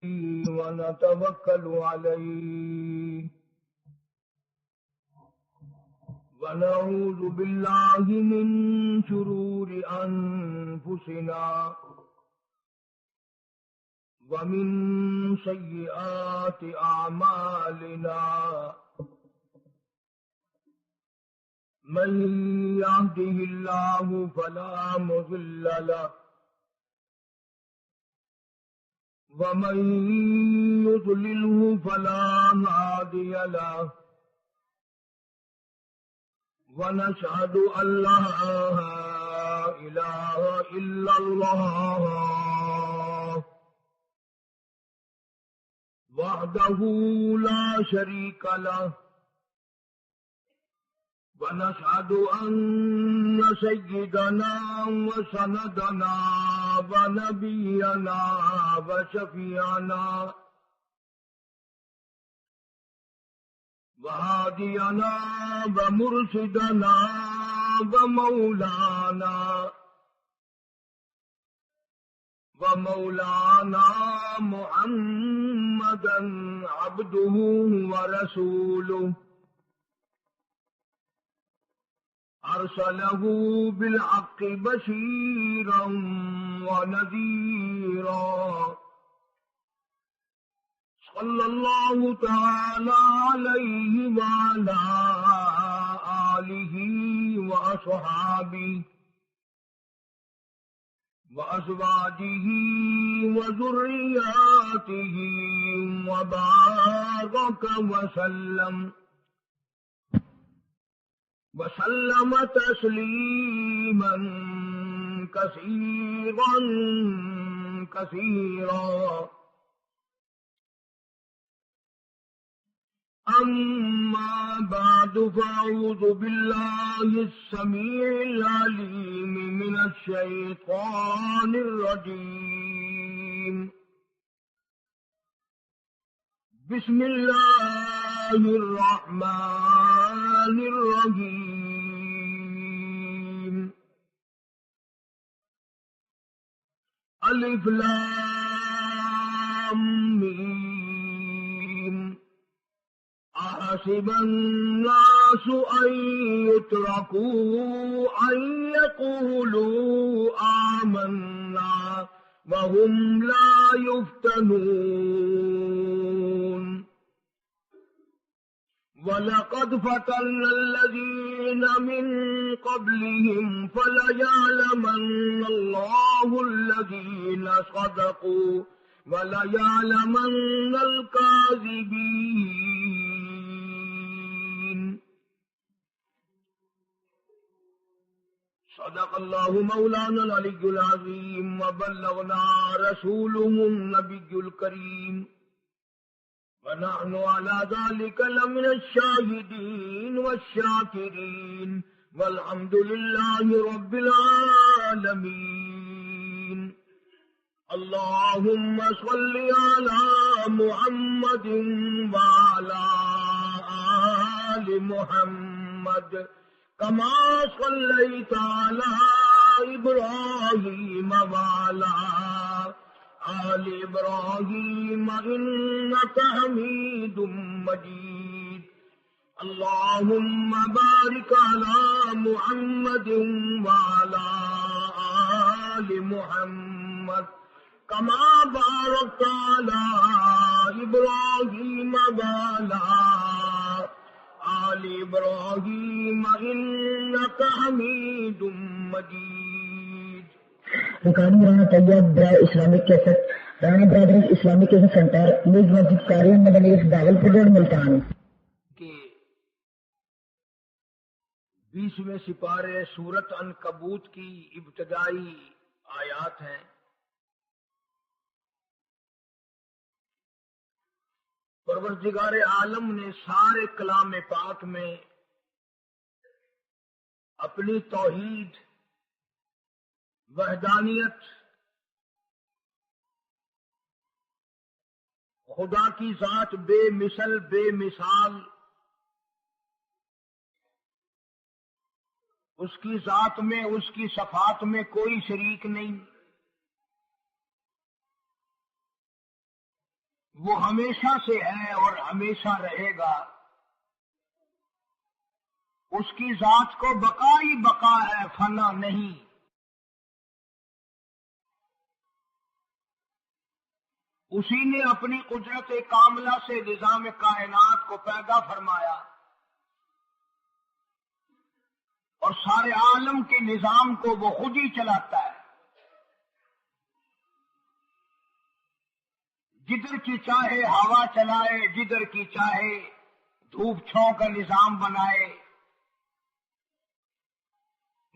ونتوكل عليه ونعوذ بالله من شرور أنفسنا ومن سيئات أعمالنا من يهده الله فلا مضل له ومن يضلله فلا هادي له ونشهد أن لا إله إلا الله وحده لا شريك له ونشهد أن سيدنا وسندنا ونبينا وشفيعنا وهادينا ومرشدنا ومولانا محمدا عبده ورسوله أرسله بالحق بشيرا ونذيرا صلى الله تعالى عليه وعلى آله وأصحابه وأزواجه وذرياته وبارك وسلم تسليما كثيرا كثيرا. أما بعد فأعوذ بالله السميع العليم من الشيطان الرجيم. بسم الله الرحمن الرحيم. ألف لام ميم. أحسب الناس أن يتركوا أن يقولوا آمنا وهم لا يفتنون. وَلَقَدْ فَتَنَّا الَّذِينَ مِن قَبْلِهِمْ فَلَيَعْلَمَنَّ اللَّهُ الَّذِينَ صَدَقُوا وَلَيَعْلَمَنَّ الْكَاذِبِينَ. صدق الله مولانا العلي العظيم وبلغنا رسوله النبي الكريم ونحن على ذلك لمن الشاهدين والشاكرين والحمد لله رب العالمين. اللهم صل على محمد وعلى آل محمد كما صليت على إبراهيم وعلى آل إبراهيم إنك حميد مجيد. اللهم بارك على محمد وعلى آل محمد كما باركت على إبراهيم وعلى آل إبراهيم إنك حميد مجيد. ریکارڈنگ رانا طیب برائے اسلامک کیسٹ، رانا برادری اسلامک کیسٹ سینٹر، نیز مسجد قاریہ مدنی باغلپور روڈ ملتان. کہ 20ویں سپارے سورت عنکبوت کی ابتدائی آیات ہیں. پروردگار عالم نے سارے کلام پاک میں اپنی توحید، وحدانیت، خدا کی ذات بے مثل بے مثال، اس کی ذات میں، اس کی صفات میں کوئی شریک نہیں، وہ ہمیشہ سے ہے اور ہمیشہ رہے گا. اس کی ذات کو بقا ہی بقا ہے، فنا نہیں. اسی نے اپنی قدرت کاملہ سے نظام کائنات کو پیدا فرمایا اور سارے عالم کے نظام کو وہ خود ہی چلاتا ہے. جدھر کی چاہے ہوا چلائے، جدھر کی چاہے دھوپ چھاؤں کا نظام بنائے.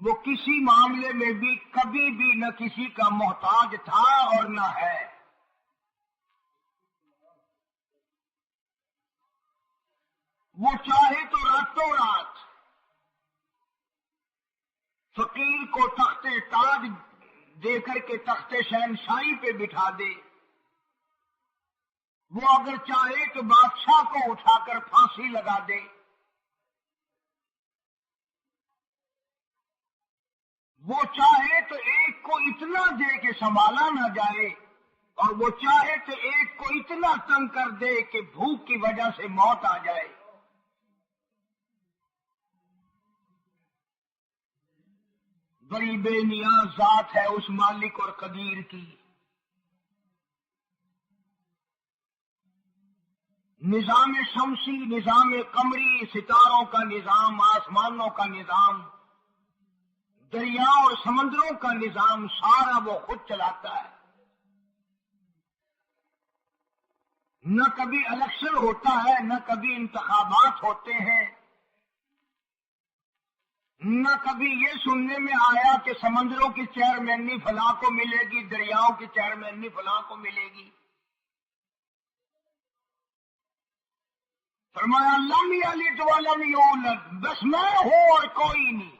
وہ کسی معاملے میں بھی کبھی بھی نہ کسی کا محتاج تھا اور نہ ہے. وہ چاہے تو راتوں رات فقیر کو تخت تاج دے کر کے تخت شہنشاہی پہ بٹھا دے. وہ اگر چاہے تو بادشاہ کو اٹھا کر پھانسی لگا دے. وہ چاہے تو ایک کو اتنا دے کہ سنبھالا نہ جائے، اور وہ چاہے تو ایک کو اتنا تنگ کر دے کہ بھوک کی وجہ سے موت آ جائے. بڑی بے نیاز ذات ہے اس مالک اور قدیر کی. نظام شمسی، نظام قمری، ستاروں کا نظام، آسمانوں کا نظام، دریا اور سمندروں کا نظام، سارا وہ خود چلاتا ہے. نہ کبھی الیکشن ہوتا ہے، نہ کبھی انتخابات ہوتے ہیں، نہ کبھی یہ سننے میں آیا کہ سمندروں کی چیئرمینی فلاں کو ملے گی، دریاؤں کی چیئرمینی فلاں کو ملے گی. فرمایا لم یلد ولم یولد، بس میں ہوں اور کوئی نہیں.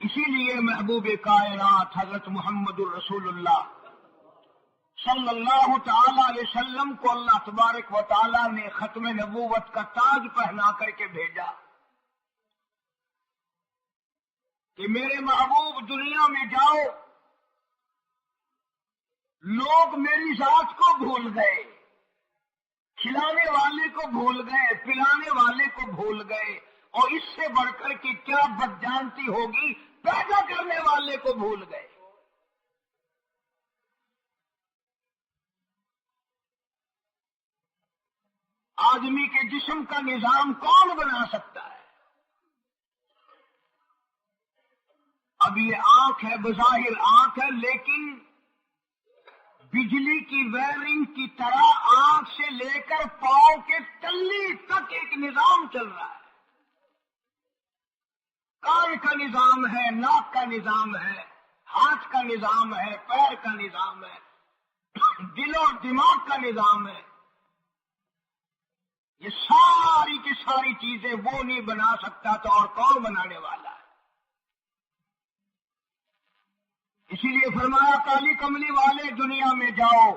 اسی لیے محبوب کائنات حضرت محمد الرسول اللہ صلی اللہ تعالی علیہ وسلم کو اللہ تبارک و تعالی نے ختم نبوت کا تاج پہنا کر کے بھیجا کہ میرے محبوب دنیا میں جاؤ. لوگ میری ذات کو بھول گئے، کھلانے والے کو بھول گئے، پلانے والے کو بھول گئے، اور اس سے بڑھ کر کے کیا بدجانتی ہوگی، پیدا کرنے والے کو بھول گئے. آدمی کے جسم کا نظام کون بنا سکتا ہے؟ اب یہ آنکھ ہے، بظاہر آنکھ ہے، لیکن بجلی کی وائرنگ کی طرح آنکھ سے لے کر پاؤں کے تلی تک ایک نظام چل رہا ہے. کان کا نظام ہے، ناک کا نظام ہے، ہاتھ کا نظام ہے، پیر کا نظام ہے، دل اور دماغ کا نظام ہے. یہ ساری کی ساری چیزیں وہ نہیں بنا سکتا تو اور کون بنانے والا ہے؟ اسی لیے فرمایا کالی کملی والے دنیا میں جاؤ،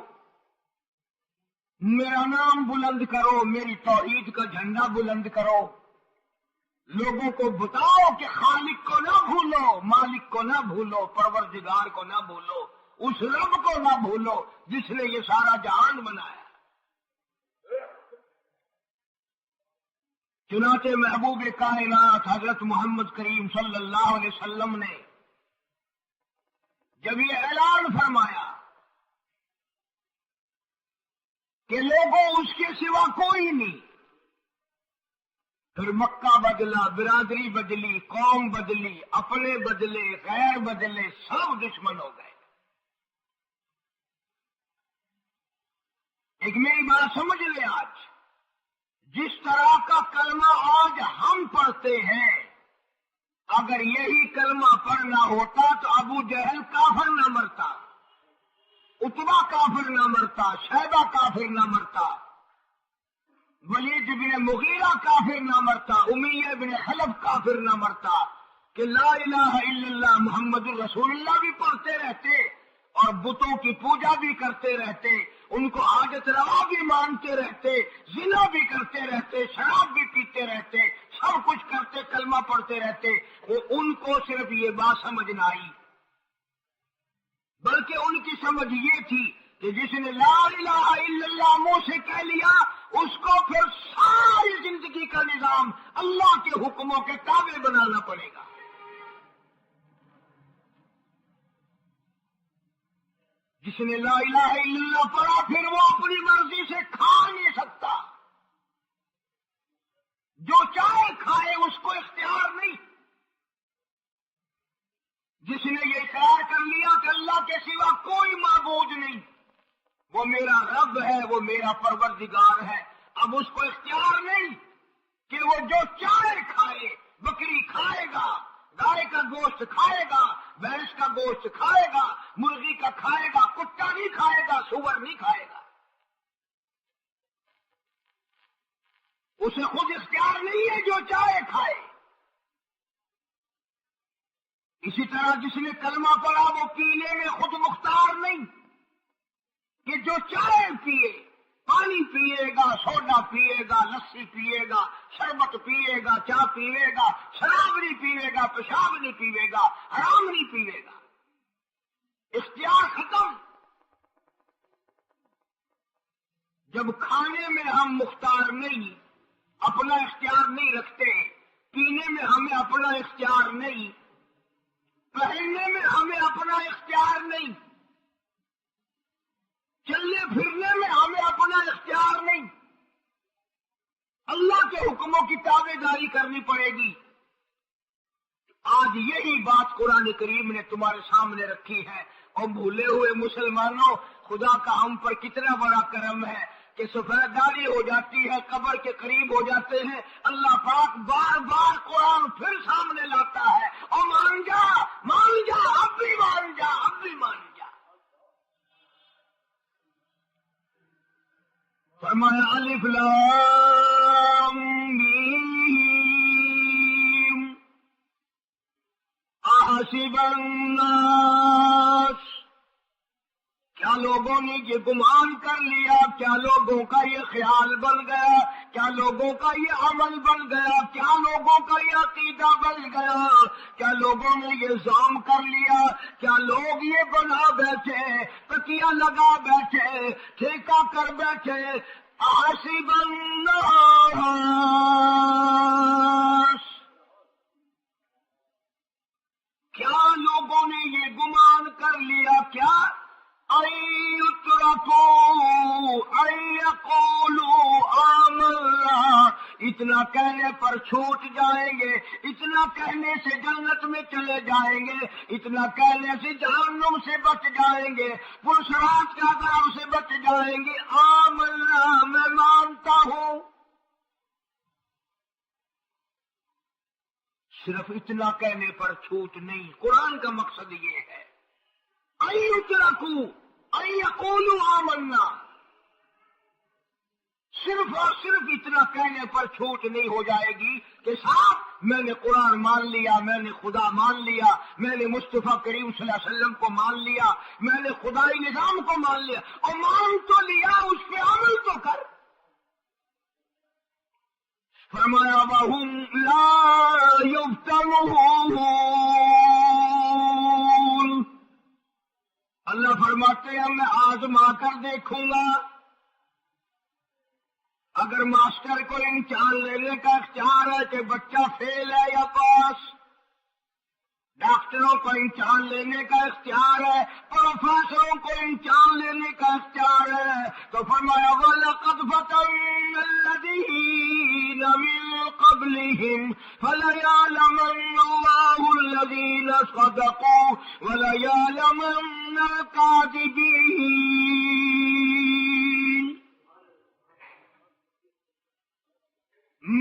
میرا نام بلند کرو، میری توحید کا جھنڈا بلند کرو، لوگوں کو بتاؤ کہ خالق کو نہ بھولو، مالک کو نہ بھولو، پروردگار کو نہ بھولو، اس رب کو نہ بھولو جس نے یہ سارا جہان بنایا. چنانچہ محبوب کائنات حضرت محمد کریم صلی اللہ علیہ وسلم نے جب یہ اعلان فرمایا کہ لوگوں اس کے سوا کوئی نہیں، پھر مکہ بدلا، برادری بدلی، قوم بدلی، اپنے بدلے، غیر بدلے، سب دشمن ہو گئے. ایک میری بات سمجھ لیں، آج جس طرح کا کلمہ آج ہم پڑھتے ہیں، اگر یہی کلمہ پڑھنا ہوتا تو ابو جہل کافر نہ مرتا، اتبا کافر نہ مرتا، شیبہ کافر نہ مرتا، ولید بن مغیرہ کافر نہ مرتا، امیہ بن خلف کافر نہ مرتا، کہ لا الہ الا اللہ محمد الرسول اللہ بھی پڑھتے رہتے اور بتوں کی پوجا بھی کرتے رہتے، ان کو حاجت روا بھی مانتے رہتے، زنا بھی کرتے رہتے، شراب بھی پیتے رہتے، سب کچھ کرتے، کلمہ پڑھتے رہتے. وہ ان کو صرف یہ بات سمجھ نہ آئی سمجھ یہ تھی کہ جس نے لا الہ الا اللہ منہ سے کہہ لیا اس کو پھر ساری زندگی کا نظام اللہ کے حکموں کے تابع بنانا پڑے گا. جس نے لا الہ الا اللہ پڑھا پھر وہ اپنی مرضی سے کھا نہیں سکتا. جو چاہے کھائے اس کو اختیار نہیں. جس نے یہ اقرار کر لیا کہ اللہ کے سوا کوئی معبود نہیں، وہ میرا رب ہے، وہ میرا پروردگار ہے، اب اس کو اختیار نہیں کہ وہ جو چاہے کھائے. بکری کھائے گا، گائے کا گوشت کھائے گا، بھینس کا گوشت کھائے گا، مرغی کا کھائے گا، کتا نہیں کھائے گا، سور نہیں کھائے گا. اسے خود اختیار نہیں ہے، جو چاہے کھائے. اسی طرح جس نے کلمہ پڑھا وہ پینے میں خود مختار نہیں کہ جو چاہے پیے. پانی پیے گا، سوڈا پیے گا، لسی پیے گا، شربت پیے گا، چائے پیے گا، شراب نہیں پیے گا، پیشاب نہیں پیے گا، حرام نہیں پیے گا. اختیار ختم. جب کھانے میں ہم مختار نہیں، اپنا اختیار نہیں رکھتے، پینے میں ہمیں اپنا اختیار نہیں، پہننے میں ہمیں اپنا اختیار نہیں، چلنے پھرنے میں ہمیں اپنا اختیار نہیں، اللہ کے حکموں کی تابع داری کرنی پڑے گی. آج یہی بات قرآن کریم نے تمہارے سامنے رکھی ہے. اور بھولے ہوئے مسلمانوں، خدا کا ہم پر کتنا بڑا کرم ہے کہ سفید داڑھی ہو جاتی ہے، قبر کے قریب ہو جاتے ہیں، اللہ پاک بار بار قرآن پھر سامنے لاتا ہے اور مان جا، مان جا، اب بھی مان جا، اب بھی مان جا. فرمایا الف لام میم احسب الناس، کیا لوگوں نے یہ گمان کر لیا، کیا لوگوں کا یہ خیال بن گیا، کیا لوگوں کا یہ عمل بن گیا، کیا لوگوں کا یہ عقیدہ بن گیا، کیا لوگوں نے یہ ظام کر لیا، کیا لوگ یہ بنا بیٹھے، تکیہ لگا بیٹھے، ٹھیکہ کر بیٹھے. احسب الناس، کیا لوگوں نے یہ گمان کر لیا، کیا اتنا کہنے پر چھوٹ جائیں گے، اتنا کہنے سے جنت میں چلے جائیں گے، اتنا کہنے سے جہنم سے بچ جائیں گے، پرسرات کے عذاب سے بچ جائیں گے. آمنا، میں مانتا ہوں. صرف اتنا کہنے پر چھوٹ نہیں، قرآن کا مقصد یہ ہے یقولوا آمنا. صرف اور صرف اتنا کہنے پر چھوٹ نہیں ہو جائے گی کہ صاحب میں نے قرآن مان لیا، میں نے خدا مان لیا، میں نے مصطفیٰ کریم صلی اللہ علیہ وسلم کو مان لیا، میں نے خدائی نظام کو مان لیا. اور مان تو لیا، اس پہ عمل تو کر. فرمایا وَهُمْ لَا يُفْتَنُونَ، اللہ فرماتے ہیں میں آزما کر دیکھوں گا. اگر ماسٹر کو امتحان لینے کا اختیار ہے کہ بچہ فیل ہے یا پاس، ڈاکٹروں کو امتحان لینے کا اختیار ہے، پروفیسروں کو امتحان لینے کا اختیار ہے، تو فرمایا وَلَقَدْ فَتَنَّا الَّذِينَ مِن قَبْلِهِمْ فَلَيَعْلَمَنَّ اللَّهُ الَّذِينَ صَدَقُوا وَلَيَعْلَمَنَّ الْكَاذِبِينَ.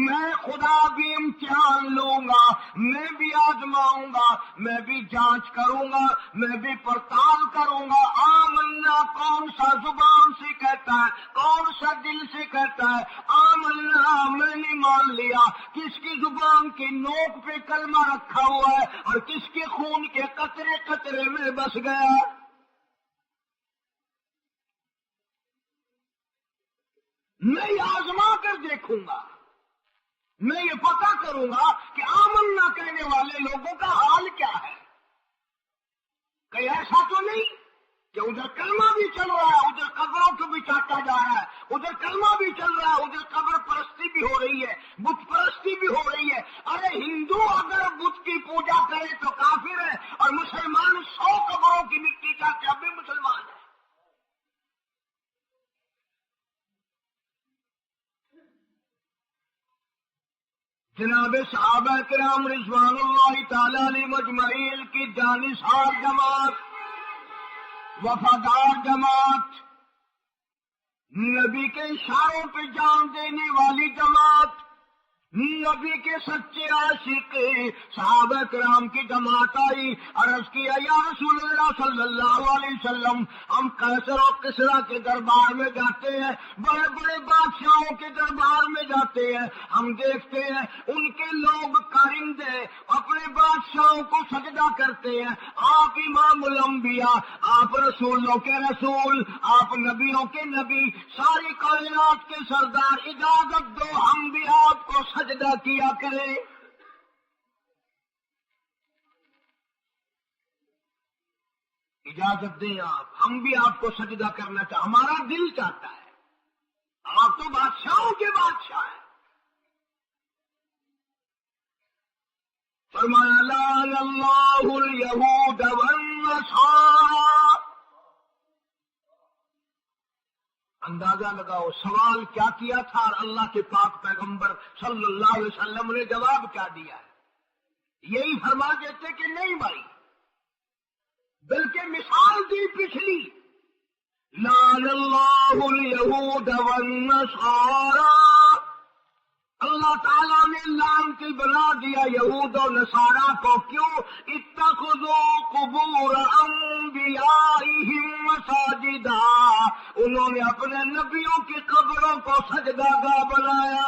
میں خدا بھی امتحان لوں گا، میں بھی آزماؤں گا، میں بھی جانچ کروں گا، میں بھی پڑتال کروں گا. آمنا کون سا زبان سے کہتا ہے، کون سا دل سے کہتا ہے آمنا میں نے مان لیا. کس کی زبان کی نوک پہ کلمہ رکھا ہوا ہے اور کس کے خون کے قطرے قطرے میں بس گیا. میں آزما کر دیکھوں گا، میں یہ پتا کروں گا کہ آمنا کہنے والے لوگوں کا حال کیا ہے. کہیں ایسا تو نہیں کہ ادھر کلمہ بھی چل رہا ہے، ادھر قبروں کو بھی چاٹا جا رہا ہے، ادھر کلمہ بھی چل رہا ہے، ادھر قبر پرستی بھی ہو رہی ہے، بت پرستی بھی ہو رہی ہے۔ ارے ہندو اگر بت کی پوجا کرے تو کافر ہے، اور مسلمان 100 قبروں کی مٹی چاٹے اب بھی مسلمان ہے۔ جناب صحابہ کرام رضوان اللہ تعالی علیہ مجمعین کی جانثار جماعت، وفادار جماعت، نبی کے اشاروں پہ جان دینے والی جماعت، نبی کے سچے عاشق صحابہ کرام کی جماعت آئی، عرض کیا یا رسول اللہ صلی اللہ علیہ وسلم، ہم قیصر و کسریٰ کے دربار میں جاتے ہیں، بڑے بڑے بادشاہوں کے دربار میں جاتے ہیں، ہم دیکھتے ہیں ان کے لوگ کارندے اپنے بادشاہوں کو سجدہ کرتے ہیں۔ آپ امام الانبیاء، آپ رسولوں کے رسول، آپ نبیوں کے نبی، ساری کائنات کے سردار، اجازت دو ہم بھی آپ کو سجدہ کیا کریں۔ اجازت دیں آپ، ہم بھی آپ کو سجدہ کرنا چاہتے، ہمارا دل چاہتا ہے، آپ تو بادشاہوں کے بادشاہ ہیں۔ فرمایا لعن اللہ الیہود والنصارى۔ اندازہ لگاؤ سوال کیا کیا تھا اور اللہ کے پاک پیغمبر صلی اللہ علیہ وسلم نے جواب کیا دیا ہے؟ یہی فرما دیتے کہ نہیں بھائی، بلکہ مثال دی پچھلی، لعن اللہ الیہود والنصارى، اللہ تعالیٰ نے لعنتی بنا دیا یہود و نصارہ کو۔ کیوں؟ اتخذوا قبور انبیائہم مساجدا، انہوں نے اپنے نبیوں کی قبروں کو سجدہ گاہ بنایا،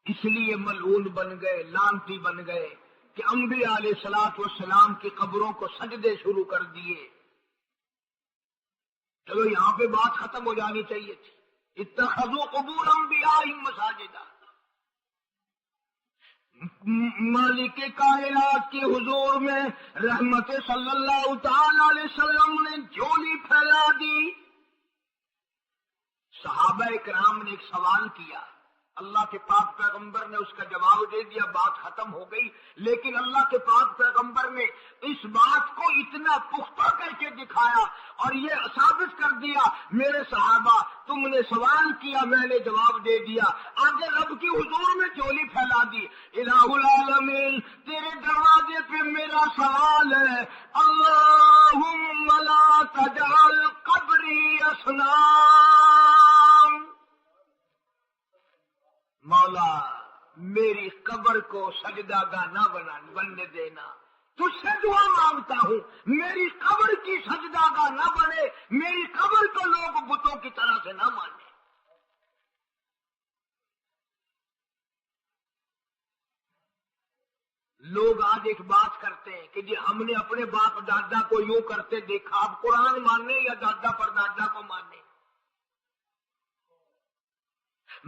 اس لیے ملعون بن گئے، لعنتی بن گئے کہ انبیاء علیہ الصلوۃ والسلام کی قبروں کو سجدے شروع کر دیے۔ چلو یہاں پہ بات ختم ہو جانی چاہیے تھی، اتخذوا قبور انبیائہم مساجدا۔ مالک کائنات کے حضور میں رحمت صلی اللہ تعالی علیہ وسلم نے جھولی پھیلا دی۔ صحابہ کرام نے ایک سوال کیا، اللہ کے پاک پیغمبر نے اس کا جواب دے دیا، بات ختم ہو گئی۔ لیکن اللہ کے پاک پیغمبر نے اس بات کو اتنا پختہ کر کے دکھایا اور یہ ثابت کر دیا، میرے صحابہ تم نے سوال کیا، میں نے جواب دے دیا۔ آگے رب کی حضور میں جھولی پھیلا دی، الہ العالمین تیرے دروازے پہ میرا سوال ہے، اللہم لا تجعل قبری اصنام، مولا میری قبر کو سجدہ گاہ نہ بننے دینا، تجھ سے دعا مانگتا ہوں میری قبر کی سجدہ گاہ نہ بنے، میری قبر کو لوگ بتوں کی طرح سے نہ مانے۔ لوگ آج ایک بات کرتے ہیں کہ جی ہم نے اپنے باپ دادا کو یوں کرتے دیکھا، اب قرآن ماننے یا دادا پر دادا کو ماننے؟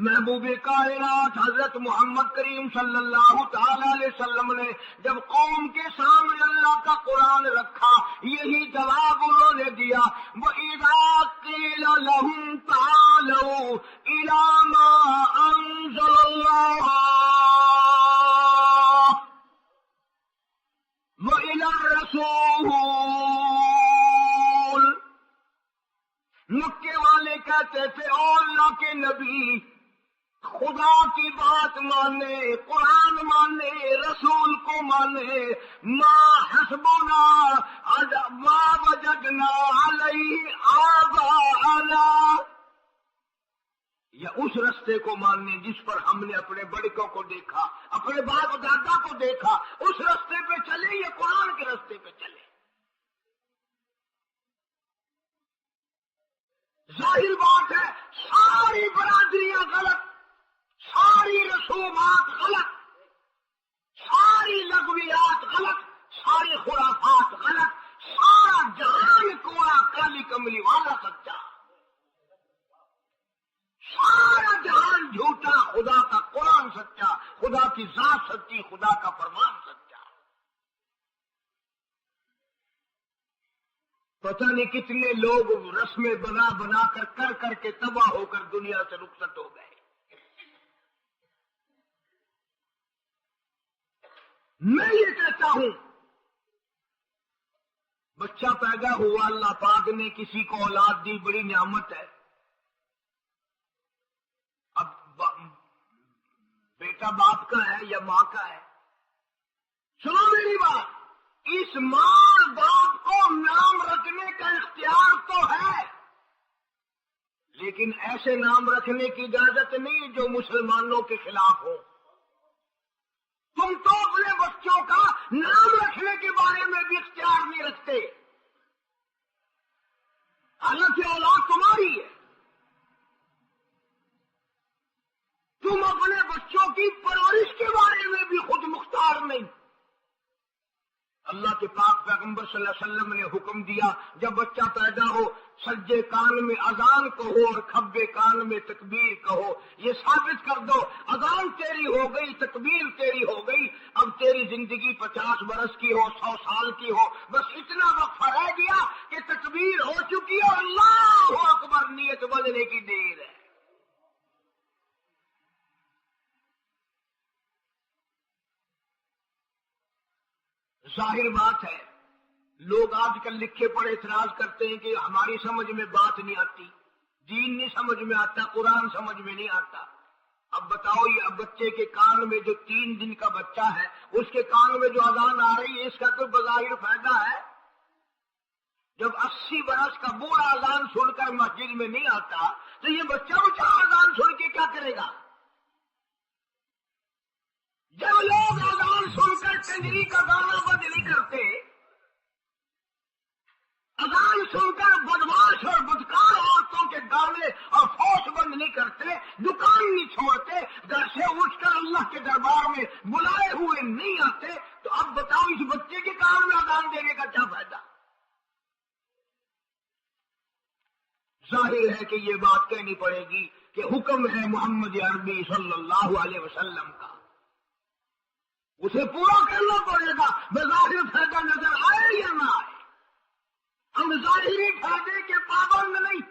محبوب کائنات حضرت محمد کریم صلی اللہ تعالی علیہ وسلم نے جب قوم کے سامنے اللہ کا قرآن رکھا، یہی جواب انہوں نے دیا، وَإِذَا قِيلَ لَهُمْ تَعَالَوْا إِلَىٰ مَا أَنزَلَ اللَّهُ وَإِلَى الرَّسُولِ، مکے والے کہتے تھے او اللہ کے نبی، خدا کی بات مانے، قرآن مانے، رسول کو مانے، ما حسبنا ما وجدنا علیہ آباءنا، یا اس رستے کو ماننے جس پر ہم نے اپنے بڑکوں کو دیکھا، اپنے باپ دادا کو دیکھا، اس رستے پہ چلے یا قرآن کے رستے پہ چلے؟ ظاہر بات ہے ساری برادریاں غلط، ساری رسومات غلط، ساری لغویات غلط، ساری خرافات غلط، سارا جہان کوڑا کالی کملی والا سچا، سارا جہان جھوٹا، خدا کا قرآن سچا، خدا کی ذات سچی، خدا کا فرمان سچا۔ پتہ نہیں کتنے لوگ رسمیں بنا بنا کر کر کے تباہ ہو کر دنیا سے رخصت ہو گئے۔ میں یہ کہتا ہوں، بچہ پیدا ہوا، اللہ پاک نے کسی کو اولاد دی، بڑی نعمت ہے۔ اب بیٹا باپ کا ہے یا ماں کا ہے؟ سنو میری بات، اس ماں باپ کو نام رکھنے کا اختیار تو ہے، لیکن ایسے نام رکھنے کی اجازت نہیں جو مسلمانوں کے خلاف ہو۔ تم تو اپنے بچوں کا نام رکھنے کے بارے میں بھی اختیار نہیں رکھتے، حالانکہ اولاد تمہاری ہے۔ تم اپنے بچوں کی پرورش کے بارے میں بھی خود مختار نہیں۔ اللہ کے پاک پیغمبر صلی اللہ علیہ وسلم نے حکم دیا، جب بچہ پیدا ہو سجے کان میں اذان کہو اور کھبے کان میں تکبیر کہو۔ یہ ثابت کر دو اذان تیری ہو گئی، تکبیر تیری ہو گئی، اب تیری زندگی 50 برس کی ہو، 100 سال کی ہو، بس اتنا وقفہ رہ گیا کہ تکبیر ہو چکی ہے اور اللہ اکبر نیت بننے کی دیر ہے۔ ظاہر بات ہے، لوگ آج کل لکھے پڑھے اعتراض کرتے ہیں کہ ہماری سمجھ میں بات نہیں آتی، دین نہیں سمجھ میں آتا، قرآن سمجھ میں نہیں آتا۔ اب بتاؤ، یہ اب بچے کے کان میں جو 3 دن کا بچہ ہے، اس کے کان میں جو اذان آ رہی ہے، اس کا کوئی بظاہر فائدہ ہے؟ جب 80 برس کا بوڑھا اذان سن کر مسجد میں نہیں آتا تو یہ بچہ اذان سن کے کیا کرے گا؟ جب لوگ اذان سن کر کنجری کا گانا بند نہیں کرتے، اذان سن کر بدماش اور بدکار عورتوں کے گانے اور فوش بند نہیں کرتے، دکان نہیں چھوڑتے، گھر سے اٹھ کر اللہ کے دربار میں بلائے ہوئے نہیں آتے، تو اب بتاؤ اس بچے کے کان میں اذان دینے کا کیا فائدہ؟ ظاہر ہے کہ یہ بات کہنی پڑے گی کہ حکم ہے محمد عربی صلی اللہ علیہ وسلم کا، اسے پورا کرنا پڑے گا، بظاہر فائدہ نظر آئے یا نہ آئے۔ ہم ظاہری فائدے کے پابند نہیں،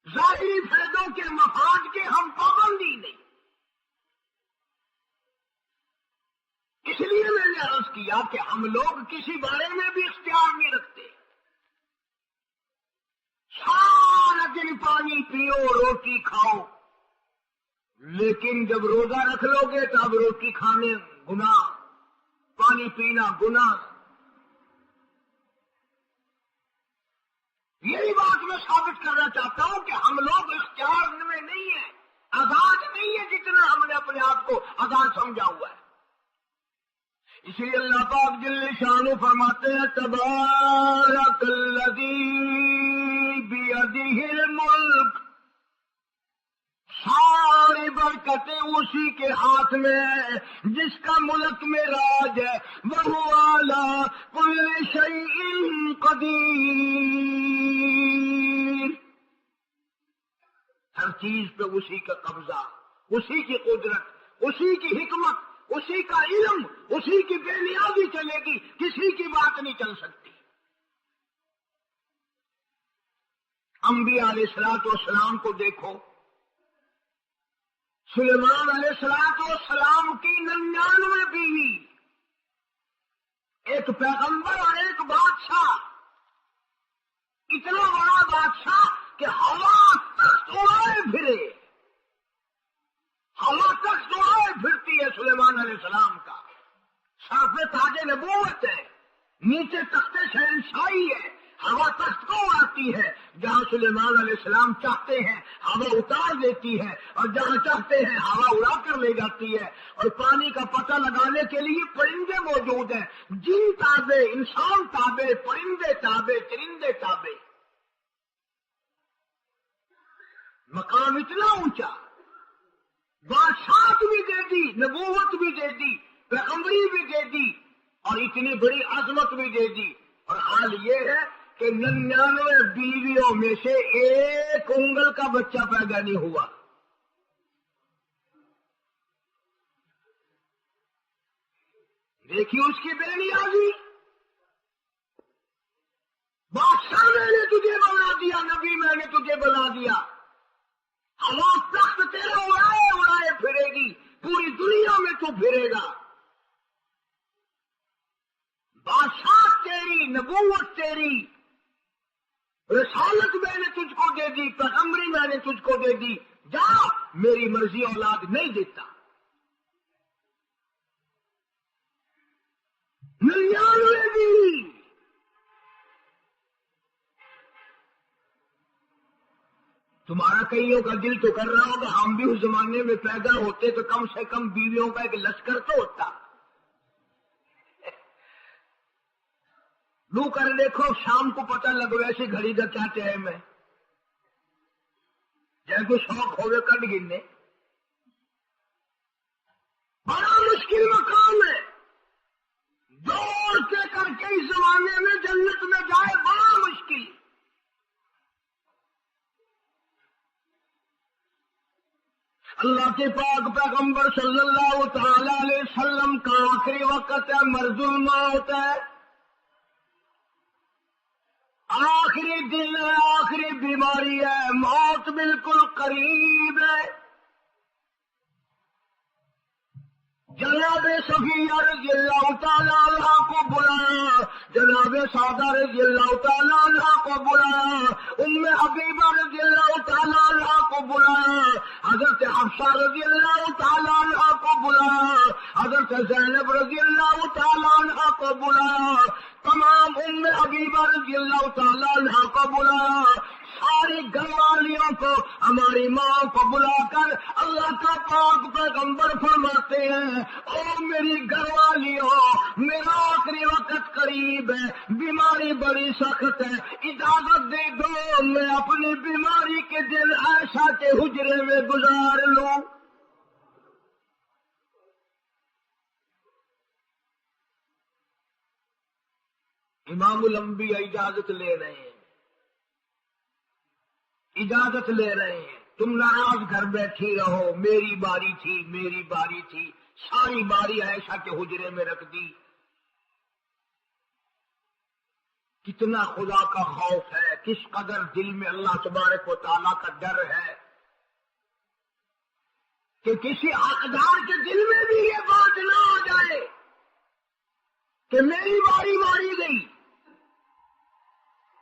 ظاہری فائدوں کے مفاد کے ہم پابندی نہیں۔ اس لیے میں نے عرض کیا کہ ہم لوگ کسی بارے میں بھی اختیار نہیں رکھتے۔ سارا دن پانی پیو، روٹی کھاؤ، لیکن جب روزہ رکھ لو گے تو اب روٹی کھانے گناہ، پانی پینا گناہ۔ یہی بات میں ثابت کرنا چاہتا ہوں کہ ہم لوگ اختیار میں نہیں ہیں، آزاد نہیں ہے جتنا ہم نے اپنے آپ کو آزاد سمجھا ہوا ہے۔ اسی لیے اللہ پاک جل شانہ فرماتے ہیں، تبارک الذی بیدہ الملک، ساری برکتیں اسی کے ہاتھ میں ہے جس کا ملک میں راج ہے، وَهُوَ عَلَىٰ كُلِّ شَيْءٍ قَدِيرٌ، ہر چیز پہ اسی کا قبضہ، اسی کی قدرت، اسی کی حکمت، اسی کا علم، اسی کی بے نیازی چلے گی، کسی کی بات نہیں چل سکتی۔ انبیاء علیہ السلام کو دیکھو، سلیمان علیہ السلام کی 99 بیوی، ایک پیغمبر اور ایک بادشاہ، اتنا بڑا بادشاہ کہ ہوا تخت اڑائے پھرے، ہوا تخت اڑائے پھرتی ہے سلیمان علیہ السلام کا، سر پہ تاج نبوت ہے، نیچے تخت شہنشاہی ہے، ہوا تخت کو اڑاتی ہے، جہاں سلیمان علیہ السلام چاہتے ہیں ہوا اتار دیتی ہے، اور جہاں چاہتے ہیں ہوا اڑا کر لے جاتی ہے، اور پانی کا پتہ لگانے کے لیے پرندے موجود ہیں، جن تابع، انسان تابع، پرندے تابع، چرندے تابع، مقام اتنا اونچا، بادشاہت بھی دے دی، نبوت بھی دے دی، پیغمبری بھی دے دی، اور اتنی بڑی عظمت بھی دے دی، اور حال یہ ہے کہ 99 بیویوں میں سے ایک انگل کا بچہ پیدا نہیں ہوا۔ دیکھیے اس کی بے نیازی، آقا میں نے تجھے بنا دیا، نبی میں نے تجھے بنا دیا، ہوا تخت تیرا اڑائے اڑائے پھرے گی، پوری دنیا میں تو پھرے گا، بادشاہ تیری، نبوت تیری، رسالت میں نے تجھ کو دے دی، پیغمبری میں نے تجھ کو دے دی، جا، میری مرضی اولاد نہیں دیتا۔ 99 بیوی، تمہارا کئیوں کا دل تو کر رہا ہوگا ہم بھی اس زمانے میں پیدا ہوتے تو کم سے کم بیویوں کا ایک لشکر تو ہوتا۔ لو کر دیکھو، شام کو پتہ لگ ویسے گھڑی کا کیا ٹائم ہے، جائے کوئی شوق ہوئے کٹ گرنے، بڑا مشکل مقام ہے، دوڑ کے کر کے اس زمانے میں جنت میں جائے بڑا مشکل۔ اللہ کے پاک پیغمبر صلی اللہ تعالی علیہ وسلم کا آخری وقت ہے، مرض الموت ہے، آخری دن ہے، آخری بیماری ہے، موت بالکل قریب ہے۔ جناب صفیہ رضی اللہ تعالیٰ عنہ کو بلایا، جناب سعدہ رضی اللہ تعالیٰ عنہ کو بلایا، ام حبیبہ رضی اللہ تعالیٰ عنہ کو بلایا، حضرت حفصہ رضی اللہ تعالیٰ عنہ کو بلایا، حضرت زینب رضی اللہ تعالیٰ عنہ کو بلایا، تمام ام حبیبہ رضی اللہ تعالیٰ عنہ کو بلایا، ساری گھر والیوں کو، ہماری ماں کو بلا کر اللہ کا پاک پیغمبر فرماتے ہیں، او میری گھر والیوں، میرا آخری وقت قریب ہے، بیماری بڑی سخت ہے، اجازت دے دو میں اپنی بیماری کے دن عائشہ کے حجرے میں گزار لوں۔ امام الانبیاء اجازت لے رہے ہیں، اجازت لے رہے ہیں، تم ناراض گھر بیٹھی رہو، میری باری تھی، میری باری تھی، ساری باری عائشہ کے حجرے میں رکھ دی۔ کتنا خدا کا خوف ہے، کس قدر دل میں اللہ تبارک و تعالیٰ کا ڈر ہے کہ کسی حقدار کے دل میں بھی یہ بات نہ آ جائے کہ میری باری ماری گئی۔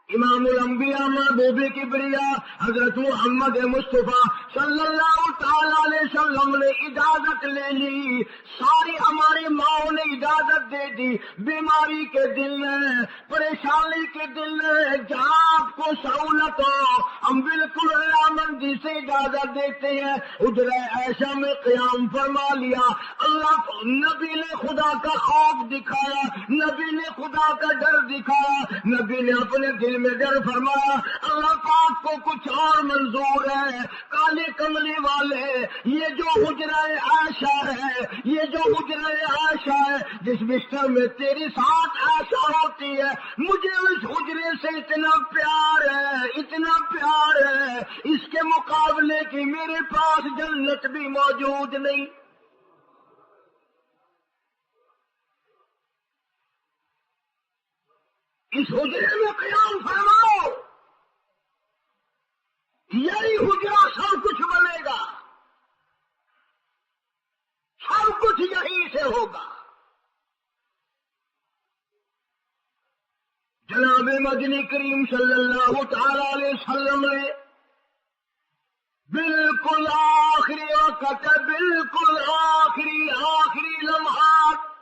امام الانبیاء محبوب کبریا حضرت محمد مصطفیٰ صلی اللہ تعالی علیہ وسلم نے اجازت لے لی، ساری ہماری ماں نے اجازت دے دی، بیماری کے دل میں، پریشانی کے دل میں، جہاں آپ کو سہولت ہو ہم بالکل رضامندی سے اجازت دیتے ہیں۔ حجرہ عائشہ میں قیام فرما لیا، اللہ کو نبی نے خدا کا خوف دکھایا، نبی نے خدا کا ڈر دکھایا، نبی نے اپنے دل میں ڈر فرمایا۔ اللہ پاک کو کچھ اور منظور ہے، کالے کملی والے، یہ جو حجرہ عائشہ ہے، یہ جو حجرہ عائشہ ہے، جس بستر میں تیری ساتھ عائشہ ہوتی ہے، مجھے اس حجرے سے اتنا پیار ہے، اتنا پیار ہے، اس کے مقابلے کی میرے پاس جنت بھی موجود نہیں۔ اس حجرے میں قیام فرماؤ، یہی حجرہ سب کچھ بنے گا، سب کچھ یہیں سے ہوگا۔ جناب مدنی کریم صلی اللہ تعالی علیہ وسلم نے بالکل آخری وقت، بالکل آخری لمحات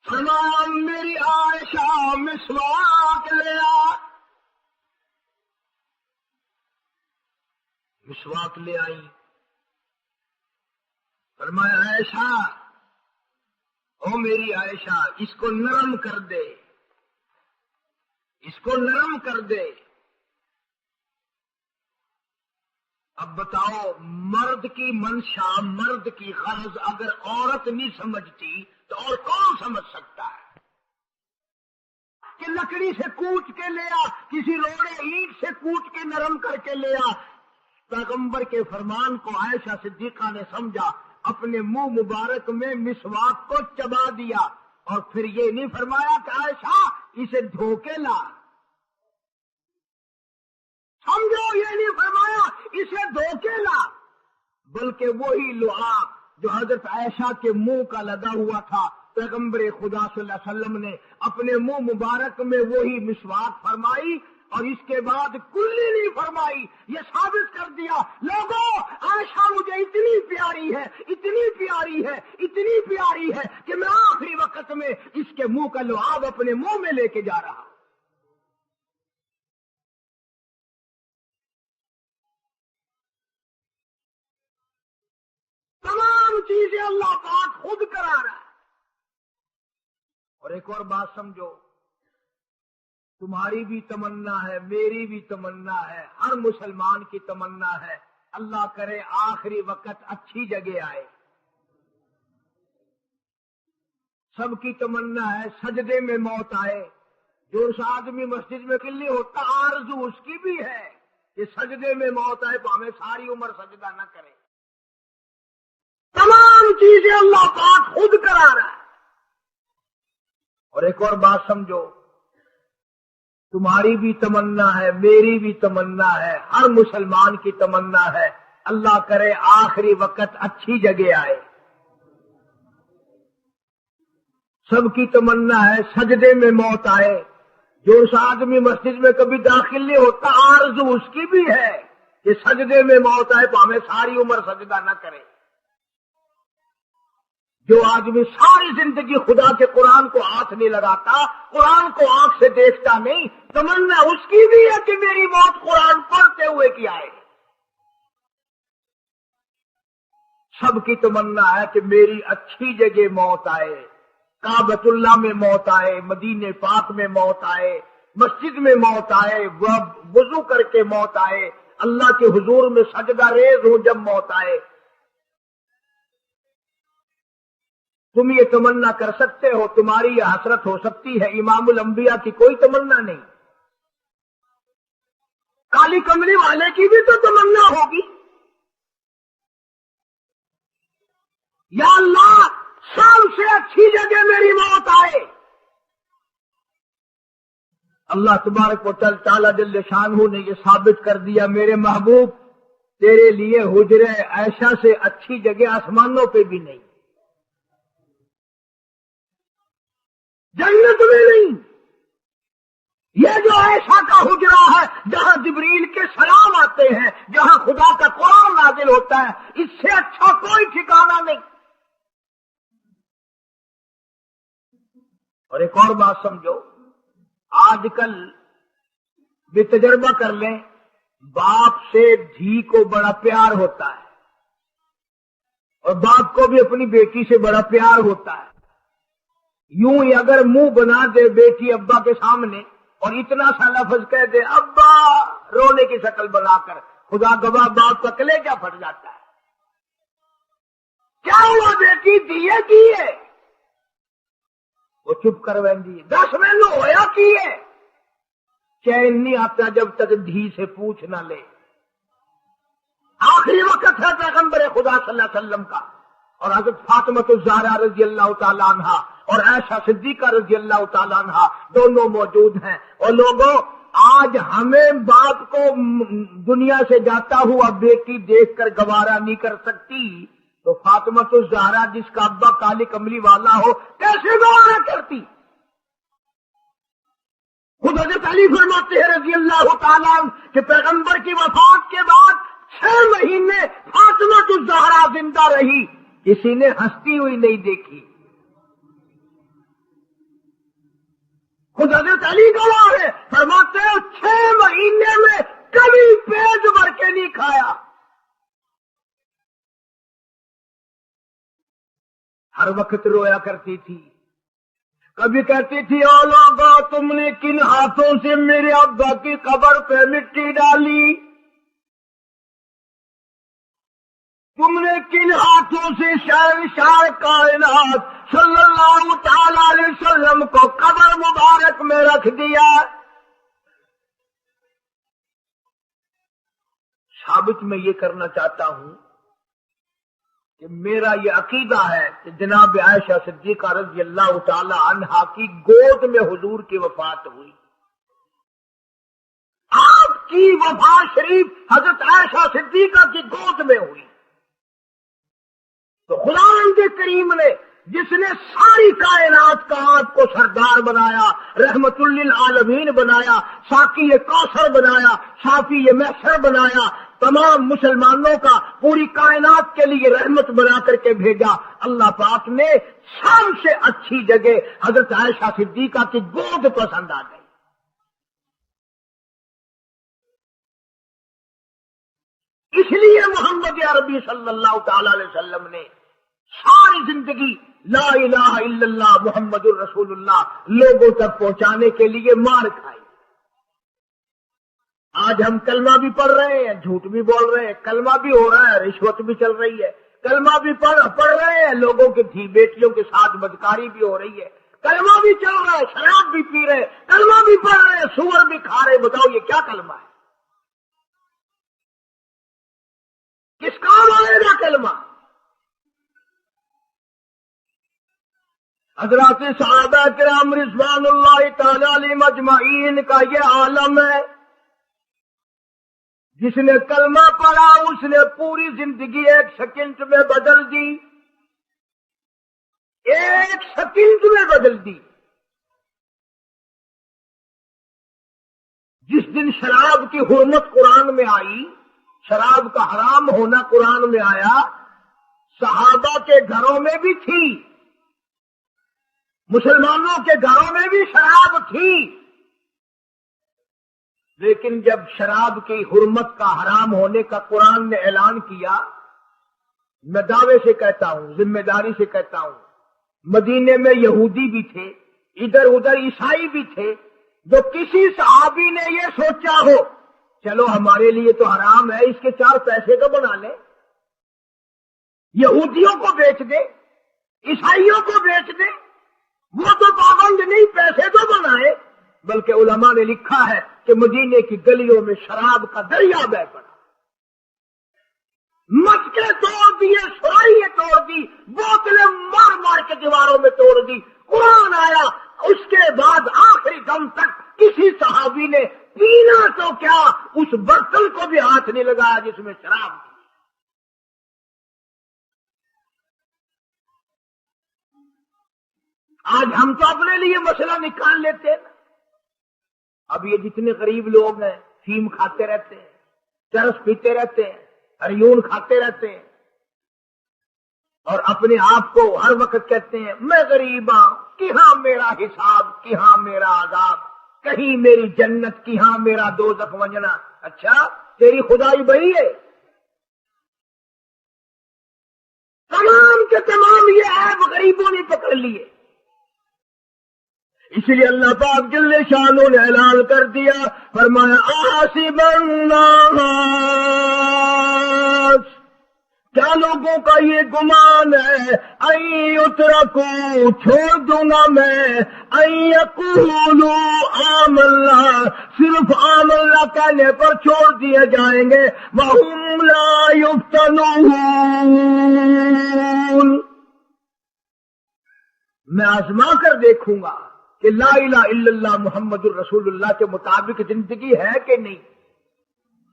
فرمایا، میری عائشہ مسواک لے آ، مسواک لے آئی، فرمایا عائشہ، او میری عائشہ، اس کو نرم کر دے، اس کو نرم کر دے۔ اب بتاؤ، مرد کی منشا، مرد کی غرض اگر عورت نہیں سمجھتی تو اور کون سمجھ سکتا ہے؟ کہ لکڑی سے کوٹ کے لیا، کسی روڑے اینٹ سے کوٹ کے نرم کر کے لیا۔ پیغمبر کے فرمان کو عائشہ صدیقہ نے سمجھا، اپنے منہ مبارک میں مسواک کو چبا دیا، اور پھر یہ نہیں فرمایا کہ عائشہ اسے دھوکے لا. سمجھو یہ نہیں فرمایا اسے دھوکے لا، بلکہ وہی لعاب جو حضرت عائشہ کے منہ کا لگا ہوا تھا، پیغمبر خدا صلی اللہ علیہ وسلم نے اپنے منہ مبارک میں وہی مسواک فرمائی اور اس کے بعد کلی نہیں فرمائی. یہ ثابت کر دیا لوگوں عائشہ مجھے اتنی پیاری ہے، اتنی پیاری ہے، اتنی پیاری ہے کہ میں آخری وقت میں اس کے منہ کا لعاب اپنے منہ میں لے کے جا رہا. تمام چیزیں اللہ پاک خود کرا رہا ہے. اور ایک اور بات سمجھو، تمہاری بھی تمنا ہے، میری بھی تمنا ہے، ہر مسلمان کی تمنا ہے، اللہ کرے آخری وقت اچھی جگہ آئے. سب کی تمنا ہے سجدے میں موت آئے. جو اس آدمی مسجد میں کلی ہوتا آرزو اس کی بھی ہے کہ سجدے میں موت آئے تو ہمیں ساری عمر سجدہ نہ کرے. تمام چیزیں اللہ پاک خود کرا رہا ہے. اور ایک اور بات سمجھو، تمہاری بھی تمنا ہے، میری بھی تمنا ہے، ہر مسلمان کی تمنا ہے، اللہ کرے آخری وقت اچھی جگہ آئے. سب کی تمنا ہے سجدے میں موت آئے. جو اس آدمی مسجد میں کبھی داخل نہیں ہوتا آرزو اس کی بھی ہے کہ سجدے میں موت آئے تو ہمیں ساری عمر سجدہ نہ کرے. جو آدمی ساری زندگی خدا کے قرآن کو ہاتھ نہیں لگاتا، قرآن کو آنکھ سے دیکھتا نہیں، تمنا اس کی بھی ہے کہ میری موت قرآن پڑھتے ہوئے کی آئے. سب کی تمنا ہے کہ میری اچھی جگہ موت آئے، کعبۃ اللہ میں موت آئے، مدینے پاک میں موت آئے، مسجد میں موت آئے، وضو کر کے موت آئے، اللہ کے حضور میں سجدہ ریز ہو جب موت آئے. تم یہ تمنا کر سکتے ہو، تمہاری یہ حسرت ہو سکتی ہے. امام الانبیاء کی کوئی تمنا نہیں. کالی کملی والے کی بھی تو تمنا ہوگی، یا اللہ سب سے اچھی جگہ میری موت آئے. اللہ تبارک و تعالی جل شانہ نے یہ ثابت کر دیا، میرے محبوب تیرے لیے حجرہ عائشہ سے اچھی جگہ آسمانوں پہ بھی نہیں، جنت میں نہیں. یہ جو عائشہ کا حجرہ ہے جہاں جبریل کے سلام آتے ہیں، جہاں خدا کا قرآن نازل ہوتا ہے، اس سے اچھا کوئی ٹھکانہ نہیں. اور ایک اور بات سمجھو، آج کل بھی تجربہ کر لیں، باپ سے دھی کو بڑا پیار ہوتا ہے اور باپ کو بھی اپنی بیٹی سے بڑا پیار ہوتا ہے. یوں ہی اگر منہ بنا دے بیٹی ابا کے سامنے اور اتنا سا لفظ کہہ دے ابا رونے کی شکل بنا کر، خدا گواہ باپ کا کلیجہ پھٹ جاتا ہے. کیا ہوا بیٹی دیے کی ہے؟ وہ چپ کر ویندی 10 مہینوں ہویا کی ہے. چین نہیں آتا جب تک دھی سے پوچھ نہ لے. آخری وقت ہے پیغمبر خدا صلی اللہ علیہ وسلم کا، اور حضرت فاطمہ الزہرا رضی اللہ تعالی عنہا اور عائشہ صدیقہ رضی اللہ تعالی عنہا دونوں موجود ہیں. اور لوگوں آج ہمیں باپ کو دنیا سے جاتا ہوا بیٹی دیکھ کر گوارا نہیں کر سکتی، تو فاطمہ الزہرا جس کا ابا کالی کملی والا ہو کیسے گوارا کرتی؟ خود حضرت علی فرماتے ہیں رضی اللہ تعالیٰ عنہ کہ پیغمبر کی وفات کے بعد 6 مہینے فاطمہ الزہرا زندہ رہی، کسی نے ہنستی ہوئی نہیں دیکھی. خود حضرت علی گواہ ہے، فرماتے ہیں 6 مہینے میں کبھی پیٹ بھر کے نہیں کھایا. ہر وقت رویا کرتی تھی. کبھی کہتی تھی او لوگو تم نے کن ہاتھوں سے میرے ابا کی قبر پہ مٹی ڈالی، تم نے کن ہاتھوں سے شہنشاہ کائنات صلی اللہ تعالی علیہ وسلم کو قبر مبارک میں رکھ دیا. ثابت میں یہ کرنا چاہتا ہوں کہ میرا یہ عقیدہ ہے کہ جناب عائشہ صدیقہ رضی اللہ تعالی عنہا کی گود میں حضور کی وفات ہوئی. آپ کی وفات شریف حضرت عائشہ صدیقہ کی گود میں ہوئی. تو خدا کریم نے جس نے ساری کائنات کا آپ کو سردار بنایا، رحمت للعالمین بنایا، ساقی کوثر بنایا، شافی محشر بنایا، تمام مسلمانوں کا پوری کائنات کے لیے رحمت بنا کر کے بھیجا، اللہ پاک نے سب سے اچھی جگہ حضرت عائشہ صدیقہ کی گود پسند آ گئی. اس لیے محمد عربی صلی اللہ تعالی علیہ وسلم نے ساری زندگی لا الہ الا اللہ محمد الرسول اللہ لوگوں تک پہنچانے کے لیے مار کھائی. آج ہم کلمہ بھی پڑھ رہے ہیں، جھوٹ بھی بول رہے ہیں، کلمہ بھی ہو رہا ہے، رشوت بھی چل رہی ہے، کلمہ بھی پڑھ رہے ہیں، لوگوں کی دھی بیٹیوں کے ساتھ بدکاری بھی ہو رہی ہے، کلمہ بھی چل رہا ہے، شراب بھی پی رہے ہیں، کلمہ بھی پڑھ رہے ہیں، سور بھی کھا رہے ہیں. بتاؤ یہ کیا کلمہ ہے؟ کس کام آئے گا کلمہ؟ حضرات صحابہ کرام رضوان اللہ تعالی علیہم اجمعین کا یہ عالم ہے. جس نے کلمہ پڑھا اس نے پوری زندگی 1 سیکنڈ میں بدل دی، 1 سیکنڈ میں بدل دی. جس دن شراب کی حرمت قرآن میں آئی، شراب کا حرام ہونا قرآن میں آیا، صحابہ کے گھروں میں بھی تھی، مسلمانوں کے گھروں میں بھی شراب تھی، لیکن جب شراب کی حرمت کا حرام ہونے کا قرآن نے اعلان کیا، میں دعوے سے کہتا ہوں، ذمہ داری سے کہتا ہوں، مدینے میں یہودی بھی تھے، ادھر ادھر عیسائی بھی تھے، جو کسی صحابی نے یہ سوچا ہو چلو ہمارے لیے تو حرام ہے، اس کے 4 پیسے تو بنا لیں، یہودیوں کو بیچ دے، عیسائیوں کو بیچ دے، وہ تو پابند نہیں، پیسے تو بنائے. بلکہ علماء نے لکھا ہے کہ مدینے کی گلیوں میں شراب کا دریا بہ پڑا، مٹکے توڑ دیے، سرائیاں توڑ دی، بوتلیں مار مار کے دیواروں میں توڑ دی. قرآن آیا، اس کے بعد آخری دم تک کسی صحابی نے پینا تو کیا اس برتن کو بھی ہاتھ نہیں لگایا جس میں شراب تھی. آج ہم تو اپنے لیے مسئلہ نکال لیتے ہیں. اب یہ جتنے غریب لوگ ہیں فیم کھاتے رہتے ہیں، چرس پیتے رہتے ہیں، ہریون کھاتے رہتے ہیں، اور اپنے آپ کو ہر وقت کہتے ہیں میں غریب ہوں، کہاں میرا حساب، کہاں میرا عذاب، کہیں میری جنت، کہاں میرا دوزخ ونجنا. اچھا تیری خدائی بڑی ہے؟ تمام کے تمام یہ عیب غریبوں نے پکڑ لیے. اس لیے اللہ پاک جل شانہ نے اعلان کر دیا، فرمایا آحسب الناس، کیا لوگوں کا یہ گمان ہے، ان یترکوا، چھوڑ دوں گا میں، ان یقولوا آمنا، صرف آمنا کہنے پر چھوڑ دیے جائیں گے، وہم لا یفتنون، میں آزما کر دیکھوں گا کہ لا الہ الا اللہ محمد الرسول اللہ کے مطابق زندگی ہے کہ نہیں،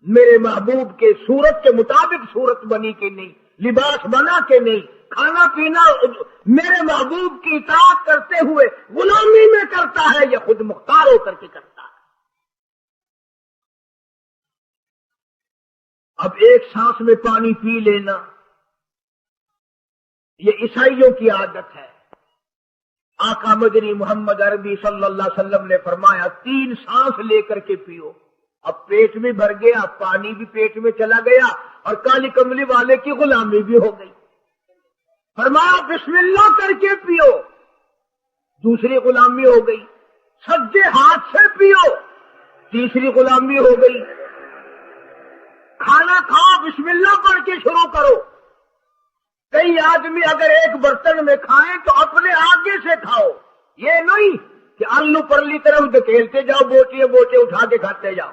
میرے محبوب کے صورت کے مطابق صورت بنی کہ نہیں، لباس بنا کہ نہیں، کھانا پینا میرے محبوب کی اطاعت کرتے ہوئے غلامی میں کرتا ہے یا خود مختار ہو کر کے کرتا ہے. اب ایک سانس میں پانی پی لینا یہ عیسائیوں کی عادت ہے. آقا مدنی محمد عربی صلی اللہ علیہ وسلم نے فرمایا 3 سانس لے کر کے پیو. اب پیٹ بھی بھر گیا، پانی بھی پیٹ میں چلا گیا، اور کالی کملی والے کی غلامی بھی ہو گئی. فرمایا بسم اللہ کر کے پیو، دوسری غلامی ہو گئی. سجے ہاتھ سے پیو، تیسری غلامی ہو گئی. کھانا کھاؤ بسم اللہ پڑھ کے شروع کرو. کئی آدمی اگر ایک برتن میں کھائیں تو اپنے آگے سے کھاؤ، یہ نہیں کہ آلو پرلی طرف دھکیلتے جاؤ، بوٹیاں بوٹے اٹھا کے کھاتے جاؤ.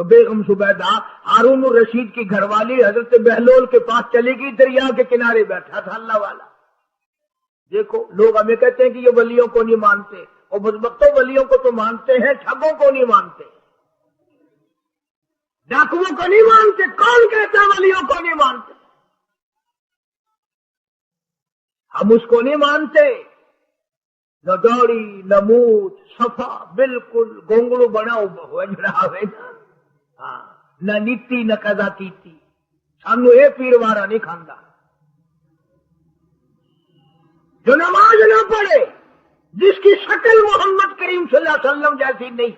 تو بیگم زبیدہ ہارون الرشید کی گھر والی حضرت بہلول کے پاس چلی گئی، دریا کے کنارے بیٹھا تھا اللہ والا۔ دیکھو لوگ ہمیں کہتے ہیں کہ یہ ولیوں کو نہیں مانتے، اور بدبختوں ولیوں کو تو مانتے ہیں، ٹھگوں کو نہیں مانتے، ڈاکوؤں کو نہیں مانتے۔ کون کہتا ولیوں کو نہیں مانتے؟ ہم اس کو نہیں مانتے، نہ دوڑی نہ موت صفا بالکل گونگڑو بنا ہوا جڑاوے نا، نہ نیتی نہ قضا کیتی، سانو یہ پیروارا نہیں کھاندا۔ جو نماز نہ پڑھے، جس کی شکل محمد کریم صلی اللہ علیہ وسلم جیسی نہیں،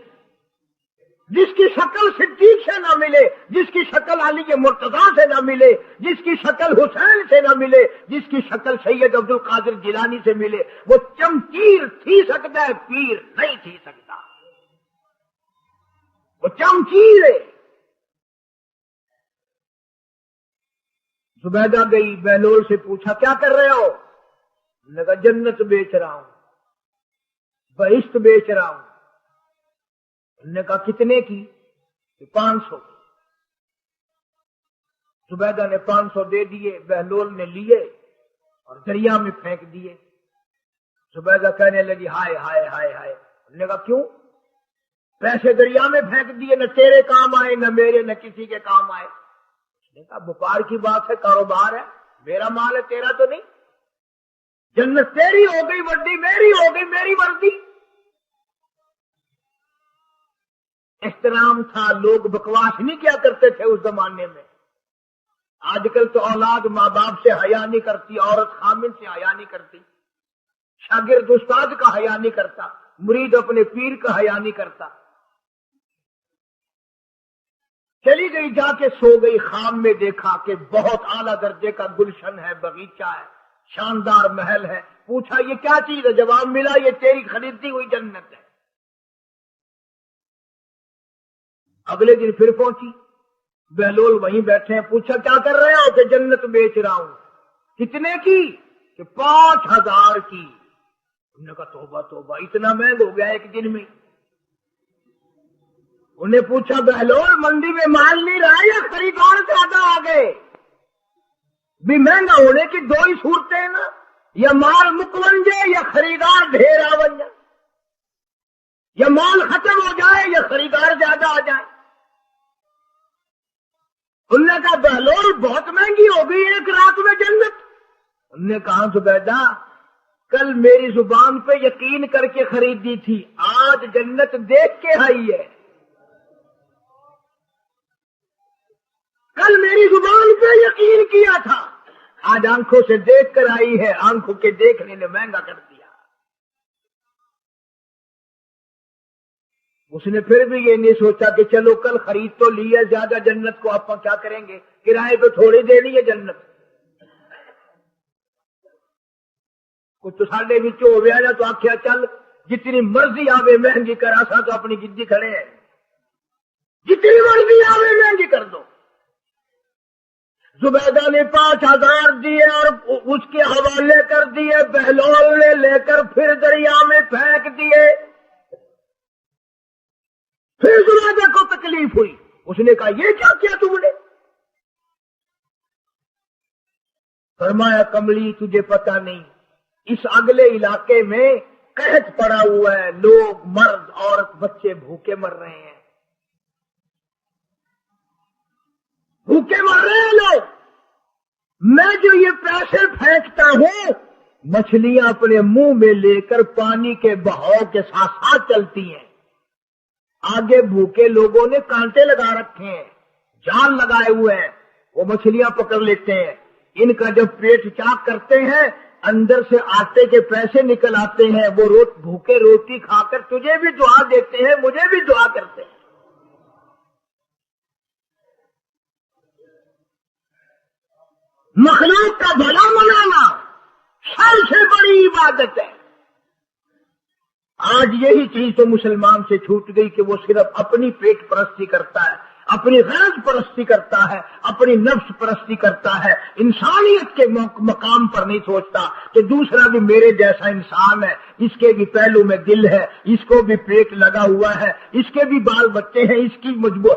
جس کی شکل صدیق سے نہ ملے، جس کی شکل علی کے مرتضیٰ سے نہ ملے، جس کی شکل حسین سے نہ ملے، جس کی شکل سید عبد القادر جیلانی سے ملے، وہ چمکیر تھی سکتا ہے، پیر نہیں تھی سکتا، وہ چمکیر ہے۔ زبیدہ گئی، بہلول سے پوچھا کیا کر رہے ہو؟ انہوں نے کہا جنت بیچ رہا ہوں، بہشت بیچ رہا ہوں۔ انہوں نے کہا کتنے کی؟ 500۔ زبیدہ نے 500 دے دیے، بہلول نے لیے اور دریا میں پھینک دیے۔ زبیدہ کہنے لگی ہائے ہائے ہائے ہائے۔ انہوں نے کہا کیوں؟ پیسے دریا میں پھینک دیے، نہ تیرے کام آئے نہ میرے نہ کسی کے کام آئے۔ اس نے کہا وپار کی بات ہے، کاروبار ہے، میرا مال ہے تیرا تو نہیں، جنت تیری ہو گئی، وردی میری ہو گئی، میری وردی۔ احترام تھا، لوگ بکواس نہیں کیا کرتے تھے اس زمانے میں۔ آج کل تو اولاد ماں باپ سے حیا نہیں کرتی، عورت خامن سے حیا نہیں کرتی، شاگرد استاد کا حیا نہیں کرتا، مرید اپنے پیر کا حیا نہیں کرتا۔ چلی گئی، جا کے سو گئی، خواب میں دیکھا کہ بہت اعلیٰ درجے کا گلشن ہے، باغیچہ ہے، شاندار محل ہے۔ پوچھا یہ کیا چیز ہے؟ جواب ملا یہ تیری خریدی ہوئی جنت ہے۔ اگلے دن پھر پہنچی، بہلول وہیں بیٹھے ہیں، پوچھا کیا کر رہے ہو؟ کہ جنت بیچ رہا ہوں۔ کتنے کی؟ کہ 5000 کی۔ انہوں نے کہا توبہ توبہ، اتنا مہنگا ہو گیا ایک دن میں۔ انہیں پوچھا بہلول منڈی میں مال نہیں رہا یا خریدار زیادہ آ گئے؟ بھی مہنگا ہونے کی دو ہی صورتیں ہیں نا، یا مال مکون جائے یا خریدار ڈھیر آ بن جائے، یا مال ختم ہو جائے یا خریدار زیادہ آ جائے۔ انہوں نے کہا بہلول بہت مہنگی ہو گئی ایک رات میں جنت۔ انہوں نے کہا زبیدہ کل میری زبان پہ یقین کر کے خریدی تھی، آج جنت دیکھ کے آئی ہے۔ کل میری زبان پہ یقین کیا تھا، آج آنکھوں سے دیکھ کر آئی ہے، آنکھوں کے دیکھنے نے مہنگا کر دیا۔ اس نے پھر بھی یہ نہیں سوچا کہ چلو کل خرید تو لی ہے زیادہ جنت کو، آپ کیا کریں گے، کرائے پہ تھوڑی دینی ہے جنت۔ کچھ تو ساڈے وچ ہو گیا نا، تو آخیا چل جتنی مرضی آوے مہنگی کرا سا، تو اپنی جدی کھڑے ہیں، جتنی مرضی آوے مہنگی کر دو۔ زبیدہ نے 5000 دیے اور اس کے حوالے کر دیے، بہلول نے لے کر پھر دریا میں پھینک دیے۔ پھر زبیدہ کو تکلیف ہوئی، اس نے کہا یہ کیا کیا تم نے؟ فرمایا کملی تجھے پتہ نہیں، اس اگلے علاقے میں قحط پڑا ہوا ہے، لوگ مرد عورت بچے بھوکے مر رہے ہیں، بھوکے مر رہے ہیں لوگ۔ میں جو یہ پیسے پھینکتا ہوں، مچھلیاں اپنے منہ میں لے کر پانی کے بہاؤ کے ساتھ ساتھ چلتی ہیں، آگے بھوکے لوگوں نے کانٹے لگا رکھے ہیں، جال لگائے ہوئے ہیں، وہ مچھلیاں پکڑ لیتے ہیں، ان کا جب پیٹ چاک کرتے ہیں اندر سے آٹے کے پیسے نکل آتے ہیں، وہ بھوکے روٹی کھا کر تجھے بھی دعا دیتے ہیں، مجھے بھی دعا کرتے ہیں۔ مخلوق کا بھلا منانا سب سے بڑی عبادت ہے۔ آج یہی چیز تو مسلمان سے چھوٹ گئی کہ وہ صرف اپنی پیٹ پرستی کرتا ہے، اپنی غرض پرستی کرتا ہے، اپنی نفس پرستی کرتا ہے، انسانیت کے مقام پر نہیں سوچتا کہ دوسرا بھی میرے جیسا انسان ہے، اس کے بھی پہلو میں دل ہے، اس کو بھی پیٹ لگا ہوا ہے، اس کے بھی بال بچے ہیں، اس کی مجبور